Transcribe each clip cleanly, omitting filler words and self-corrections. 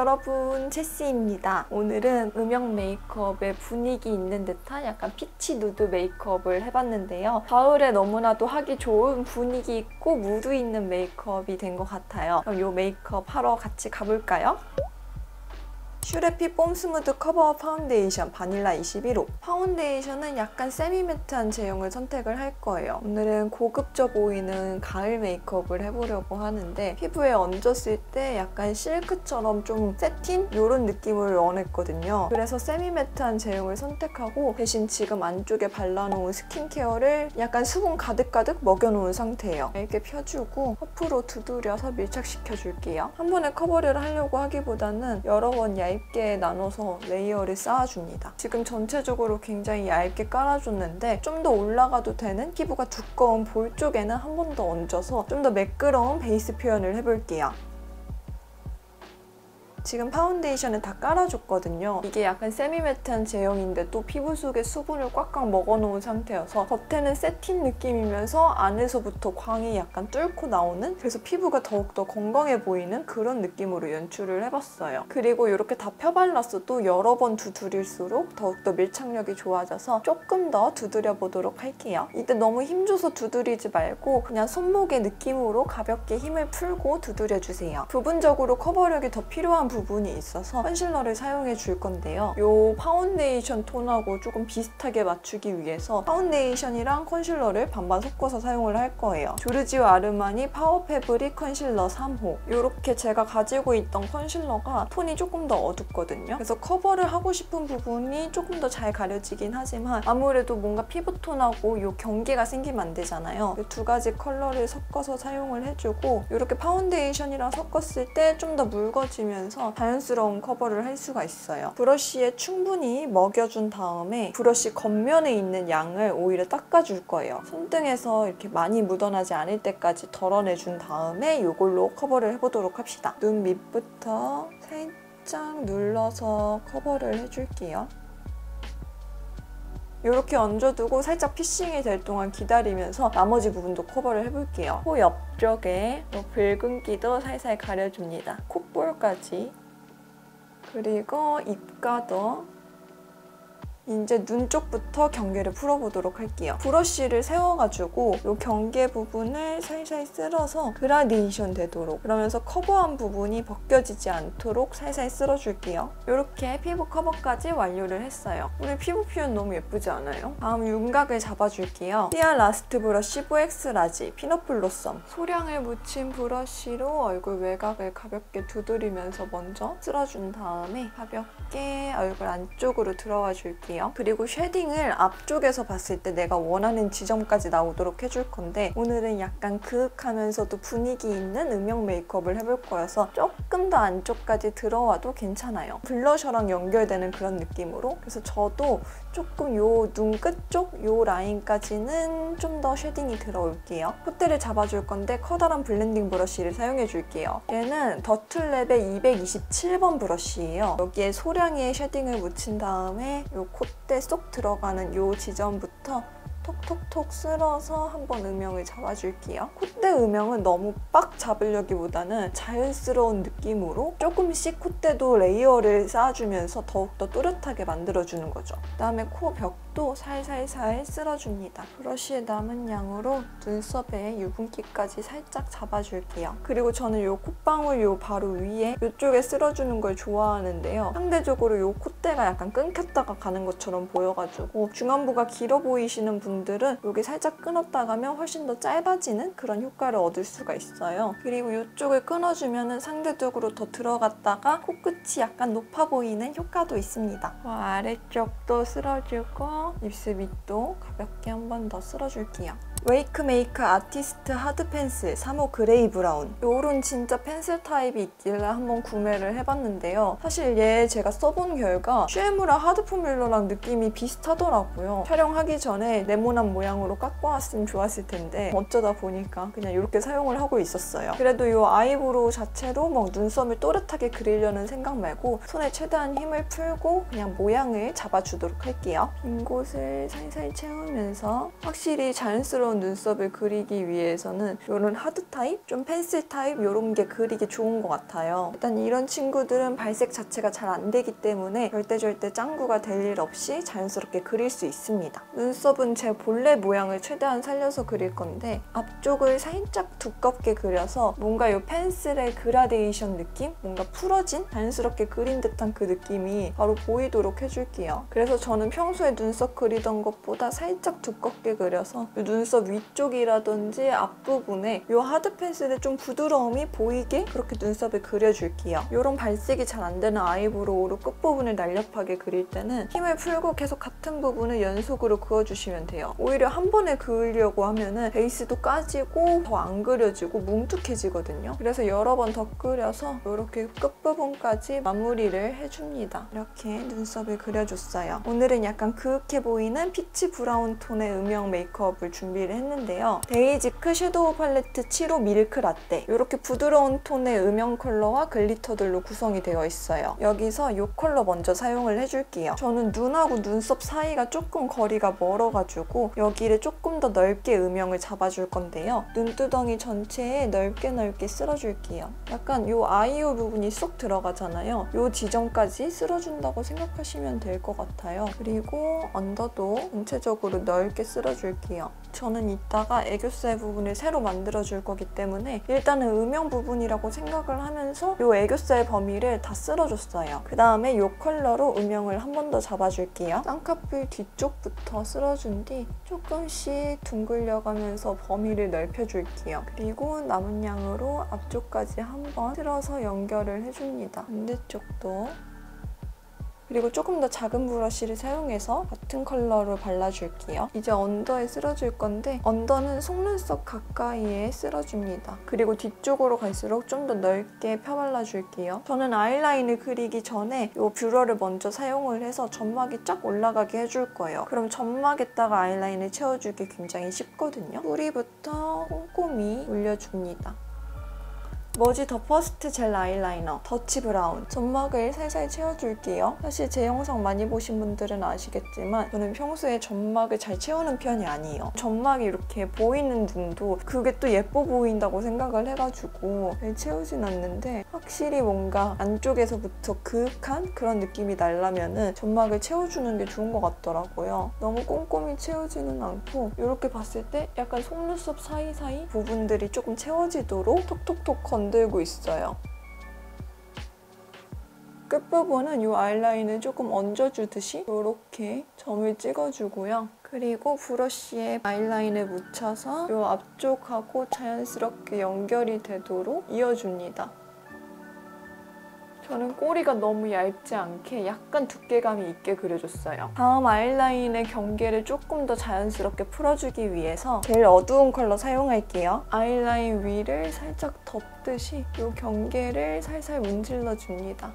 여러분, 제시입니다. 오늘은 음영 메이크업의 분위기 있는 듯한 약간 피치 누드 메이크업을 해봤는데요. 가을에 너무나도 하기 좋은 분위기 있고 무드 있는 메이크업이 된 것 같아요. 그럼 이 메이크업 하러 같이 가볼까요? 슈레피 폼 스무드 커버 파운데이션 바닐라 21호. 파운데이션은 약간 세미매트한 제형을 선택을 할 거예요. 오늘은 고급져 보이는 가을 메이크업을 해보려고 하는데 피부에 얹었을 때 약간 실크처럼 좀 세틴? 이런 느낌을 원했거든요. 그래서 세미매트한 제형을 선택하고 대신 지금 안쪽에 발라놓은 스킨케어를 약간 수분 가득가득 먹여놓은 상태예요. 이렇게 펴주고 퍼프로 두드려서 밀착시켜줄게요. 한 번에 커버를 하려고 하기보다는 여러 번 얇게 나눠서 레이어를 쌓아줍니다. 지금 전체적으로 굉장히 얇게 깔아줬는데 좀 더 올라가도 되는 피부가 두꺼운 볼 쪽에는 한 번 더 얹어서 좀 더 매끄러운 베이스 표현을 해볼게요. 지금 파운데이션을 다 깔아줬거든요. 이게 약간 세미매트한 제형인데 또 피부 속에 수분을 꽉꽉 먹어놓은 상태여서 겉에는 세틴 느낌이면서 안에서부터 광이 약간 뚫고 나오는, 그래서 피부가 더욱더 건강해 보이는 그런 느낌으로 연출을 해봤어요. 그리고 이렇게 다 펴발랐어도 여러 번 두드릴수록 더욱더 밀착력이 좋아져서 조금 더 두드려보도록 할게요. 이때 너무 힘줘서 두드리지 말고 그냥 손목의 느낌으로 가볍게 힘을 풀고 두드려주세요. 부분적으로 커버력이 더 필요한 부분이 있어서 컨실러를 사용해 줄 건데요. 이 파운데이션 톤하고 조금 비슷하게 맞추기 위해서 파운데이션이랑 컨실러를 반반 섞어서 사용을 할 거예요. 조르지오 아르마니 파워 패브릭 컨실러 3호. 이렇게 제가 가지고 있던 컨실러가 톤이 조금 더 어둡거든요. 그래서 커버를 하고 싶은 부분이 조금 더 잘 가려지긴 하지만 아무래도 뭔가 피부톤하고 이 경계가 생기면 안 되잖아요. 이 두 가지 컬러를 섞어서 사용을 해주고 이렇게 파운데이션이랑 섞었을 때 좀 더 묽어지면서 자연스러운 커버를 할 수가 있어요. 브러쉬에 충분히 먹여준 다음에 브러쉬 겉면에 있는 양을 오히려 닦아줄 거예요. 손등에서 이렇게 많이 묻어나지 않을 때까지 덜어내준 다음에 이걸로 커버를 해보도록 합시다. 눈 밑부터 살짝 눌러서 커버를 해줄게요. 이렇게 얹어두고 살짝 피싱이 될 동안 기다리면서 나머지 부분도 커버를 해볼게요. 코 옆쪽에 붉은기도 살살 가려줍니다. 콧볼까지. 그리고 입가도 이제 눈 쪽부터 경계를 풀어보도록 할게요. 브러쉬를 세워가지고 이 경계 부분을 살살 쓸어서 그라데이션 되도록, 그러면서 커버한 부분이 벗겨지지 않도록 살살 쓸어줄게요. 이렇게 피부 커버까지 완료를 했어요. 오늘 피부 표현 너무 예쁘지 않아요? 다음 윤곽을 잡아줄게요. 시아 라스트 브러쉬 VX 라지 피넛 블로썸. 소량을 묻힌 브러쉬로 얼굴 외곽을 가볍게 두드리면서 먼저 쓸어준 다음에 가볍게 얼굴 안쪽으로 들어와 줄게요. 그리고 쉐딩을 앞쪽에서 봤을 때 내가 원하는 지점까지 나오도록 해줄 건데 오늘은 약간 그윽하면서도 분위기 있는 음영 메이크업을 해볼 거여서 조금 더 안쪽까지 들어와도 괜찮아요. 블러셔랑 연결되는 그런 느낌으로. 그래서 저도 조금 요 눈끝 쪽 요 라인까지는 좀 더 쉐딩이 들어올게요. 콧대를 잡아줄 건데 커다란 블렌딩 브러쉬를 사용해 줄게요. 얘는 더툴랩의 227번 브러쉬예요. 여기에 소량의 쉐딩을 묻힌 다음에 요 콧대 쏙 들어가는 요 지점부터 톡톡톡 쓸어서 한번 음영을 잡아줄게요. 콧대 음영은 너무 빡 잡으려기보다는 자연스러운 느낌으로 조금씩 콧대도 레이어를 쌓아주면서 더욱더 또렷하게 만들어주는 거죠. 그다음에 코 벽도 살살살 쓸어줍니다. 브러쉬에 남은 양으로 눈썹에 유분기까지 살짝 잡아줄게요. 그리고 저는 이 콧방울 요 바로 위에 이쪽에 쓸어주는 걸 좋아하는데요. 상대적으로 이 콧대가 약간 끊겼다가 가는 것처럼 보여가지고 중안부가 길어 보이시는 분들은 여기 살짝 끊었다 가면 훨씬 더 짧아지는 그런 효과를 얻을 수가 있어요. 그리고 이쪽을 끊어주면 상대적으로 더 들어갔다가 코끝이 약간 높아 보이는 효과도 있습니다. 아래쪽도 쓸어주고 입술 밑도 가볍게 한 번 더 쓸어줄게요. 웨이크메이크 아티스트 하드 펜슬 3호 그레이 브라운. 요런 진짜 펜슬 타입이 있길래 한번 구매를 해봤는데요. 사실 얘 제가 써본 결과 슈에무라 하드 포뮬러랑 느낌이 비슷하더라고요. 촬영하기 전에 네모난 모양으로 깎고 왔으면 좋았을 텐데 어쩌다 보니까 그냥 이렇게 사용을 하고 있었어요. 그래도 이 아이브로우 자체로 막 눈썹을 또렷하게 그리려는 생각 말고 손에 최대한 힘을 풀고 그냥 모양을 잡아주도록 할게요. 빈 곳을 살살 채우면서 확실히 자연스러운 부드러운 눈썹을 그리기 위해서는 이런 하드 타입, 좀 펜슬 타입 이런 게 그리기 좋은 것 같아요. 일단 이런 친구들은 발색 자체가 잘 안 되기 때문에 절대 짱구가 될 일 없이 자연스럽게 그릴 수 있습니다. 눈썹은 제 본래 모양을 최대한 살려서 그릴 건데 앞쪽을 살짝 두껍게 그려서 뭔가 이 펜슬의 그라데이션 느낌? 뭔가 풀어진? 자연스럽게 그린 듯한 그 느낌이 바로 보이도록 해줄게요. 그래서 저는 평소에 눈썹 그리던 것보다 살짝 두껍게 그려서 이 눈썹 위쪽이라든지 앞부분에 이 하드 펜슬의 좀 부드러움이 보이게 그렇게 눈썹을 그려줄게요. 이런 발색이 잘 안 되는 아이브로우로 끝부분을 날렵하게 그릴 때는 힘을 풀고 계속 같은 부분을 연속으로 그어주시면 돼요. 오히려 한 번에 그으려고 하면은 베이스도 까지고 더 안 그려지고 뭉툭해지거든요. 그래서 여러 번 더 그려서 이렇게 끝부분까지 마무리를 해줍니다. 이렇게 눈썹을 그려줬어요. 오늘은 약간 그윽해 보이는 피치 브라운 톤의 음영 메이크업을 준비를 했는데요. 데이지크 섀도우 팔레트 7호 밀크 라떼, 이렇게 부드러운 톤의 음영 컬러와 글리터들로 구성이 되어 있어요. 여기서 이 컬러 먼저 사용을 해줄게요. 저는 눈하고 눈썹 사이가 조금 거리가 멀어가지고 여기를 조금 더 넓게 음영을 잡아줄 건데요. 눈두덩이 전체에 넓게 쓸어줄게요. 약간 이 아이유 부분이 쏙 들어가잖아요. 이 지점까지 쓸어준다고 생각하시면 될 것 같아요. 그리고 언더도 전체적으로 넓게 쓸어줄게요. 저는 이따가 애교살 부분을 새로 만들어줄 거기 때문에 일단은 음영 부분이라고 생각을 하면서 이 애교살 범위를 다 쓸어줬어요. 그 다음에 이 컬러로 음영을 한 번 더 잡아줄게요. 쌍꺼풀 뒤쪽부터 쓸어준 뒤 조금씩 둥글려가면서 범위를 넓혀줄게요. 그리고 남은 양으로 앞쪽까지 한번 쓸어서 연결을 해줍니다. 반대쪽도. 그리고 조금 더 작은 브러쉬를 사용해서 같은 컬러로 발라줄게요. 이제 언더에 쓸어줄 건데 언더는 속눈썹 가까이에 쓸어줍니다. 그리고 뒤쪽으로 갈수록 좀 더 넓게 펴발라줄게요. 저는 아이라인을 그리기 전에 이 뷰러를 먼저 사용을 해서 점막이 쫙 올라가게 해줄 거예요. 그럼 점막에다가 아이라인을 채워주기 굉장히 쉽거든요. 뿌리부터 꼼꼼히 올려줍니다. 머지 더 퍼스트 젤 아이라이너 더치 브라운, 점막을 살살 채워줄게요. 사실 제 영상 많이 보신 분들은 아시겠지만 저는 평소에 점막을 잘 채우는 편이 아니에요. 점막이 이렇게 보이는 눈도 그게 또 예뻐 보인다고 생각을 해가지고 잘 채우진 않는데 확실히 뭔가 안쪽에서부터 그윽한 그런 느낌이 나려면은 점막을 채워주는 게 좋은 것 같더라고요. 너무 꼼꼼히 채우지는 않고 이렇게 봤을 때 약간 속눈썹 사이사이 부분들이 조금 채워지도록 톡톡톡 건들고 있어요. 끝부분은 이 아이라인을 조금 얹어주듯이 이렇게 점을 찍어주고요. 그리고 브러쉬에 아이라인을 묻혀서 이 앞쪽하고 자연스럽게 연결이 되도록 이어줍니다. 저는 꼬리가 너무 얇지 않게 약간 두께감이 있게 그려줬어요. 다음 아이라인의 경계를 조금 더 자연스럽게 풀어주기 위해서 제일 어두운 컬러 사용할게요. 아이라인 위를 살짝 덮듯이 이 경계를 살살 문질러줍니다.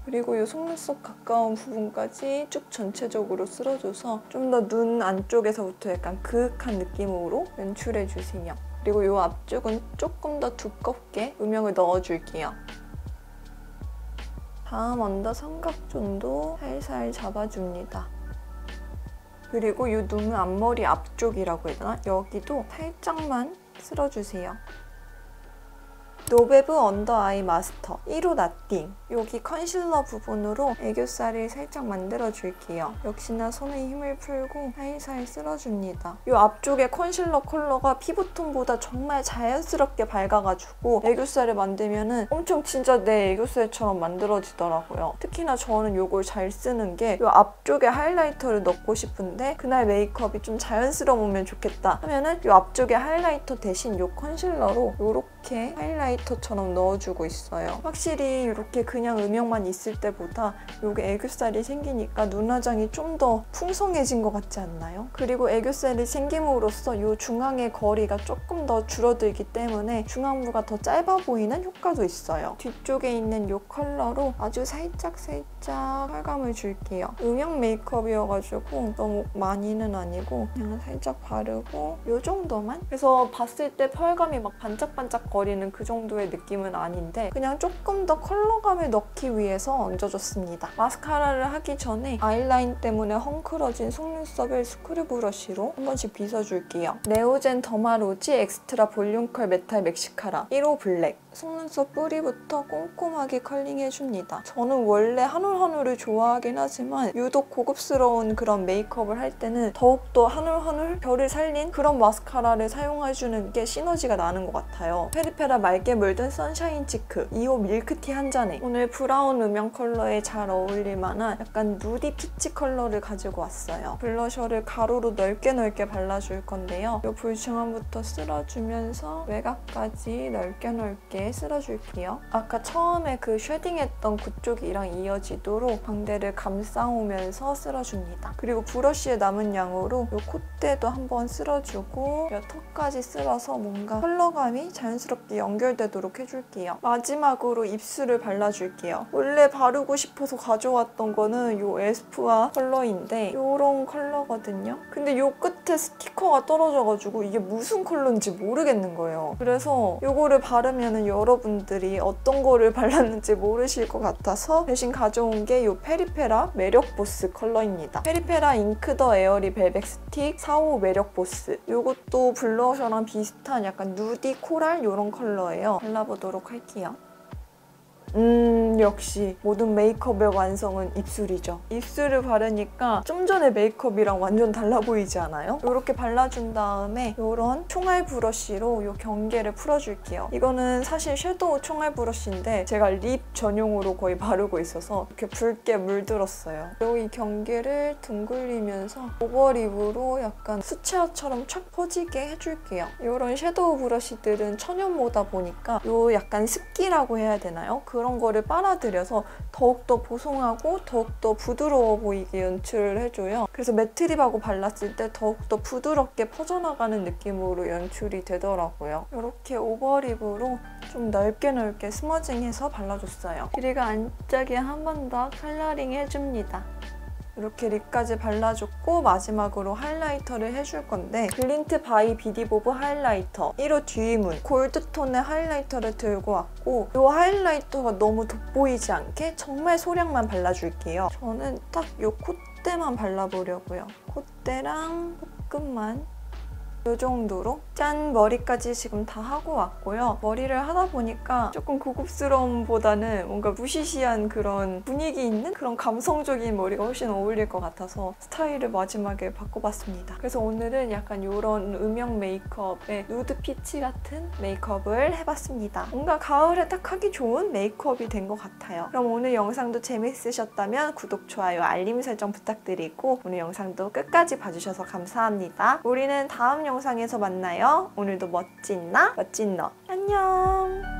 그리고 이 속눈썹 가까운 부분까지 쭉 전체적으로 쓸어줘서 좀 더 눈 안쪽에서부터 약간 그윽한 느낌으로 연출해주세요. 그리고 이 앞쪽은 조금 더 두껍게 음영을 넣어줄게요. 다음 언더 삼각존도 살살 잡아줍니다. 그리고 이 눈 앞머리 앞쪽이라고 해야 되나? 여기도 살짝만 쓸어주세요. 노베브 언더 아이 마스터 1호 나띵, 여기 컨실러 부분으로 애교살을 살짝 만들어줄게요. 역시나 손에 힘을 풀고 살살 쓸어줍니다. 이 앞쪽에 컨실러 컬러가 피부톤보다 정말 자연스럽게 밝아가지고 애교살을 만들면 엄청 진짜 내 애교살처럼 만들어지더라고요. 특히나 저는 이걸 잘 쓰는 게 이 앞쪽에 하이라이터를 넣고 싶은데 그날 메이크업이 좀 자연스러우면 좋겠다 하면은 이 앞쪽에 하이라이터 대신 이 컨실러로 이렇게 하이라이터처럼 넣어주고 있어요. 확실히 이렇게 그냥 음영만 있을 때보다 이게 애교살이 생기니까 눈화장이 좀 더 풍성해진 것 같지 않나요? 그리고 애교살이 생김으로써 이 중앙의 거리가 조금 더 줄어들기 때문에 중앙부가 더 짧아 보이는 효과도 있어요. 뒤쪽에 있는 이 컬러로 아주 살짝 펄감을 줄게요. 음영 메이크업이어가지고 너무 많이는 아니고 그냥 살짝 바르고 이 정도만? 그래서 봤을 때 펄감이 막 반짝반짝 버리는 그 정도의 느낌은 아닌데 그냥 조금 더 컬러감을 넣기 위해서 얹어줬습니다. 마스카라를 하기 전에 아이라인 때문에 헝클어진 속눈썹을 스크류 브러쉬로 한 번씩 빗어줄게요. 네오젠 더마로지 엑스트라 볼륨 컬 메탈 맥시카라 1호 블랙. 속눈썹 뿌리부터 꼼꼼하게 컬링해줍니다. 저는 원래 한올한올을 좋아하긴 하지만 유독 고급스러운 그런 메이크업을 할 때는 더욱더 한올한올 결을 살린 그런 마스카라를 사용해주는 게 시너지가 나는 것 같아요. 페리페라 맑게 물든 선샤인 치크 2호 밀크티 한 잔에 오늘 브라운 음영 컬러에 잘 어울릴 만한 약간 누디 피치 컬러를 가지고 왔어요. 블러셔를 가로로 넓게 발라줄 건데요. 이 볼층원부터 쓸어주면서 외곽까지 넓게 쓸어줄게요. 아까 처음에 그 쉐딩했던 그쪽이랑 이어지도록 광대를 감싸오면서 쓸어줍니다. 그리고 브러쉬에 남은 양으로 이 콧대도 한번 쓸어주고 이 턱까지 쓸어서 뭔가 컬러감이 자연스럽게 연결되도록 해줄게요. 마지막으로 입술을 발라줄게요. 원래 바르고 싶어서 가져왔던 거는 이 에스쁘아 컬러인데 이런 컬러거든요. 근데 이 끝에 스티커가 떨어져가지고 이게 무슨 컬러인지 모르겠는 거예요. 그래서 이거를 바르면 여러분들이 어떤 거를 발랐는지 모르실 것 같아서 대신 가져온 게 이 페리페라 매력 보스 컬러입니다. 페리페라 잉크 더 에어리 벨벳 스틱 4호 매력 보스. 이것도 블러셔랑 비슷한 약간 누디 코랄 이런 컬러예요. 발라보도록 할게요. 역시 모든 메이크업의 완성은 입술이죠. 입술을 바르니까 좀 전에 메이크업이랑 완전 달라 보이지 않아요? 이렇게 발라준 다음에 이런 총알 브러쉬로 이 경계를 풀어줄게요. 이거는 사실 섀도우 총알 브러쉬인데 제가 립 전용으로 거의 바르고 있어서 이렇게 붉게 물들었어요. 여기 경계를 둥글리면서 오버립으로 약간 수채화처럼 촥 퍼지게 해줄게요. 이런 섀도우 브러쉬들은 천연모다 보니까 이 약간 습기라고 해야 되나요? 그런 거를 빨아들여서 더욱더 보송하고 더욱더 부드러워 보이게 연출을 해줘요. 그래서 매트립하고 발랐을 때 더욱더 부드럽게 퍼져나가는 느낌으로 연출이 되더라고요. 이렇게 오버립으로 좀 넓게 스머징해서 발라줬어요. 길이가 안짝에 한 번 더 컬러링 해줍니다. 이렇게 립까지 발라줬고 마지막으로 하이라이터를 해줄 건데 글린트 바이 비디보브 하이라이터 1호 듀이문 골드톤의 하이라이터를 들고 왔고 이 하이라이터가 너무 돋보이지 않게 정말 소량만 발라줄게요. 저는 딱 이 콧대만 발라보려고요. 콧대랑 코끝만 이 정도로 짠! 머리까지 지금 다 하고 왔고요. 머리를 하다 보니까 조금 고급스러움보다는 뭔가 무시시한 그런 분위기 있는 그런 감성적인 머리가 훨씬 어울릴 것 같아서 스타일을 마지막에 바꿔봤습니다. 그래서 오늘은 약간 이런 음영 메이크업에 누드 피치 같은 메이크업을 해봤습니다. 뭔가 가을에 딱 하기 좋은 메이크업이 된 것 같아요. 그럼 오늘 영상도 재밌으셨다면 구독, 좋아요, 알림 설정 부탁드리고 오늘 영상도 끝까지 봐주셔서 감사합니다. 우리는 다음 영상에서 만나요. 오늘도 멋진 너 안녕!